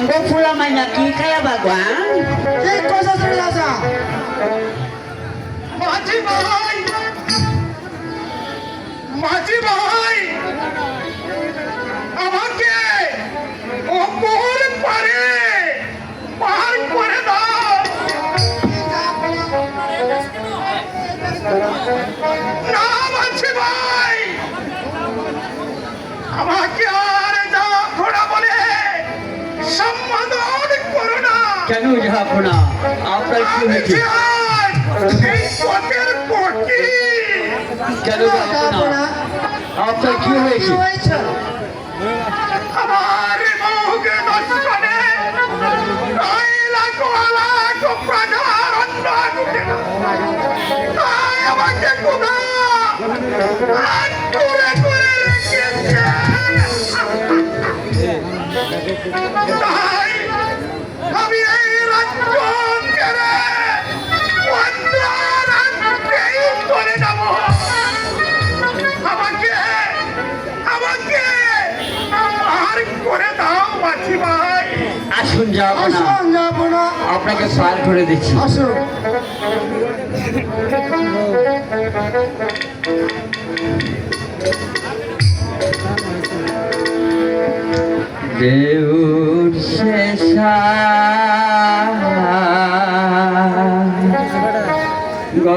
ও ফুলা মাইনা কি খায়া বাগবান এই কথা চলে আসা মাঝি ভাই মাঝি ভাই আমাকে অপর পারে পার করে দাও না মাঝি ভাই আমাকে আর যা ঘোড়া বলে সম্বোধন করো না কেন যাবো না আপনার কি আমি হয়েছে যে আজ এই পথের পথি কেন যাবো না আপনার কি হয়েছে আমার মুখে দর্শনে 9 লাখ লাখ প্রজার অন্ন আগুনে তাই আমাকে খোদা আটকে করে রেখেছে তাই আমি এই রাজ্য ছেড়ে অন্য রাজ্যেই চলে যাব আমাকে আমাকে আর করে দাও মাঝি ভাই আসুন যাবো না আসুন যাবো না আপনাকে পার করে দিচ্ছি আসুন যে